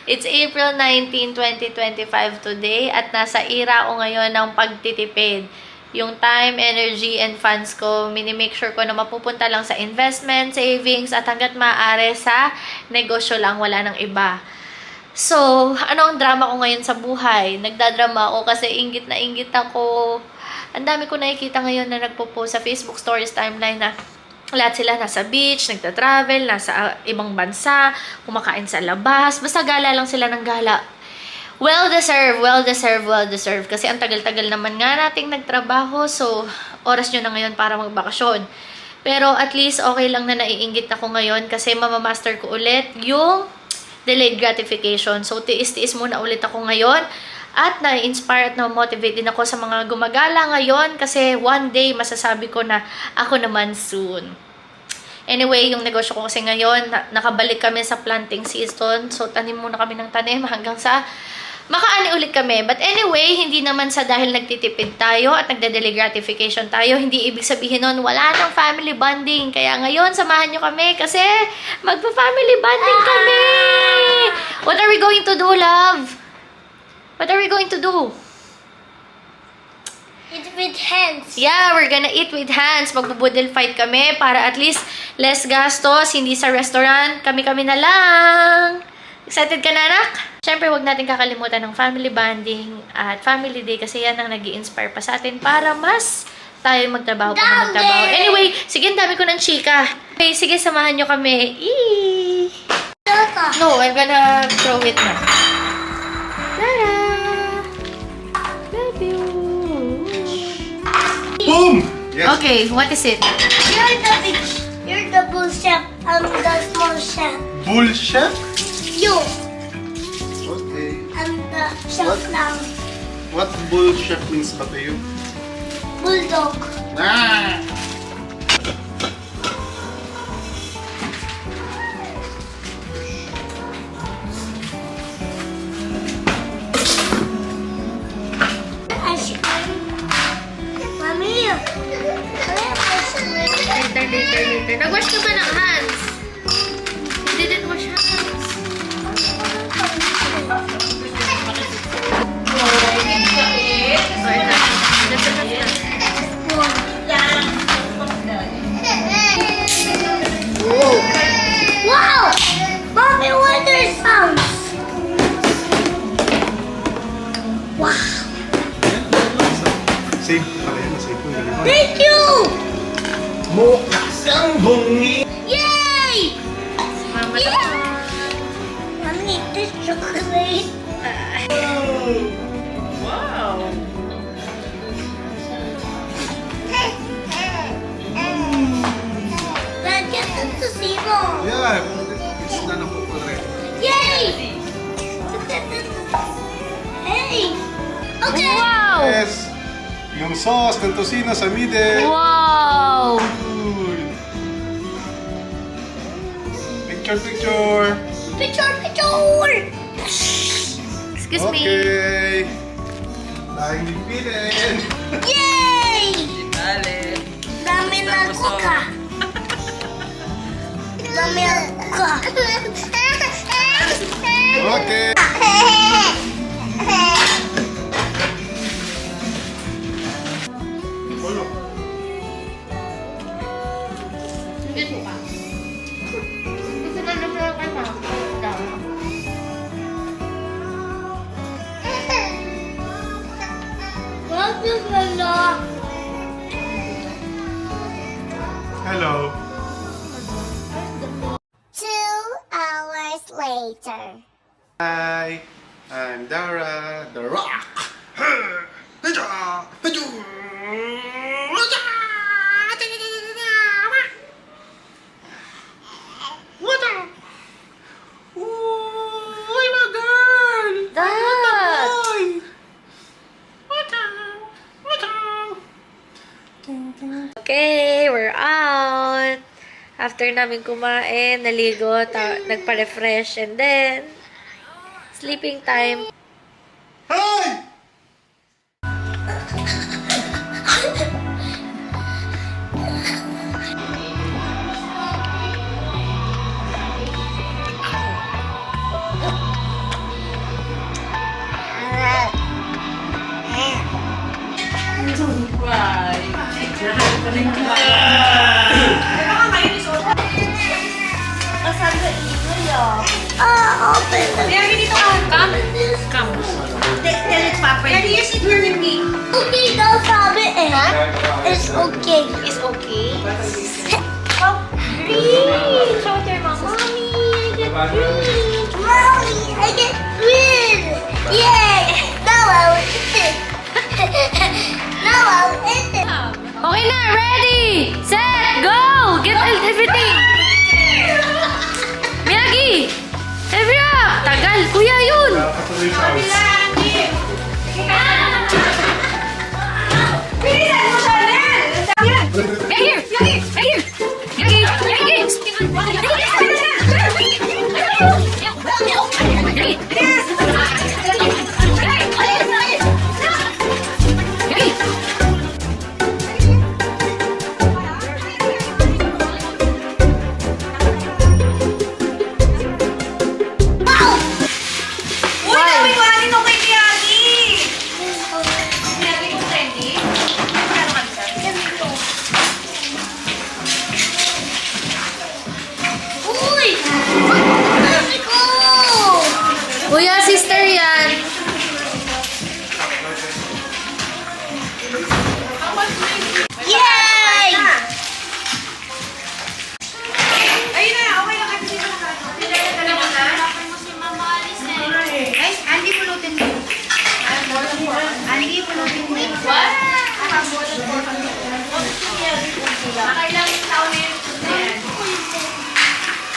It's April 19, 2025 today at nasa era ko ngayon ng pagtitipid. Yung time, energy, and funds ko, minimake sure ko na mapupunta lang sa investment, savings, at hanggat maaari sa negosyo lang, wala nang iba. So, ano ang drama ko ngayon sa buhay? Nagdadrama ako kasi inggit na inggit ako. Ang dami ko nakikita ngayon na nagpo-post sa Facebook Stories timeline na lahat sila nasa beach, nagta-travel, nasa ibang bansa, kumakain sa labas. Basta gala lang sila ng gala. Well deserved. Kasi ang tagal-tagal naman nga nating nagtrabaho. So, oras nyo na ngayon para magbakasyon. Pero at least okay lang na naiinggit ako ngayon kasi mamamaster ko ulit yung delayed gratification. So, tiis-tiis muna ulit ako ngayon. At na-inspire at na-motivate din ako sa mga gumagala ngayon kasi one day masasabi ko na ako naman soon. Anyway, yung negosyo ko kasi ngayon, nakabalik kami sa planting season. So, tanim muna kami ng tanim hanggang sa makaani ulit kami. But anyway, hindi naman sa dahil nagtitipid tayo at nagde-delay gratification tayo, hindi ibig sabihin nun wala nang family bonding. Kaya ngayon, samahan nyo kami kasi magpa-family bonding kami! What are we going to do, love? What are we going to do? Eat with hands. Yeah, we're gonna eat with hands. Magbo-boodle fight kami para at least less gastos, hindi sa restaurant. Kami-kami na lang. Excited ka na, anak? Siyempre, huwag natin kakalimutan ng family bonding at family day kasi yan ang nag-i-inspire pa sa atin para mas tayo magtrabaho pa na magtrabaho. Anyway, sige, ang dami ko ng chika. Okay, sige, samahan nyo kami. Eee! No, I'm gonna throw it na. Tara! Love you! Boom! Yes. Okay, what is it? You're the bull chef. I'm the small chef. Bull chef? You. Okay. I'm the chef What? now. What bull chef means ba to you? Bulldog. Ah! Ice cream. Mommy. I have ice cream. Later. Nag-wash ka ba ng hands? You didn't wash hands. Wow! Mommy, what are sounds? Wow! Safe pala yan. Safe yung ganito. Thank you! Mukha kang bungi! Yay! Mama, Mommy, this chocolate. wow. Let's get them to see more. Yeah, it's done ako already. Yay! Hey! Okay! Wow! Yes! Yung sauce ng tosino sa middle. Wow! Uy. Picture! Picture! Excuse me. Okay! Tayong lipitin! Yay! Dami na kuka. Dami na kuka. Okay! Ulo. Hindi po ka. Gusto na lang kayo What is the Hello! 2 hours later. Hi! I'm Dara, the Rock! Uy, my girl! Dad! Boy! Okay, we're out. After namin kumain, naligo, nagpa-refresh, and then, sleeping time. Hey! Open the Mary, dito ka. Come. Come. Tell it, Papa. Mary, you sit here with me. Okay daw sabi eh. It's okay. It's okay. Green. Show it to your mom. Mommy, I get green. Yay. Now I'll eat it. Now I'll eat it. Okay na, ready, set, go! Get everything! Miyagi! Hurry up! Tagal, kuya yun! Patuloy sa house. Bilisan mo siya, Nel! Right here! Miyagi! Right here! Miyagi! Miyagi! Uy, dami ko natin ito kay Miyagi! Miyagi mo trendy? Ano ka bisa? Uy! Mami ko! Kuya, sister yan! Yay! Ayun na, okay lang kasi dito na. Dala mo na? Ay, Andy pulutin mo. Andy pulutin mo. What? Nakailang taon na yun.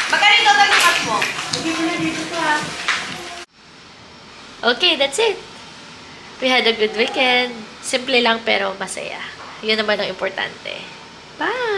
Magkano yung total ng cut mo? Okay, that's it. We had a good weekend. Simple lang pero masaya. Yun naman ang importante. Bye!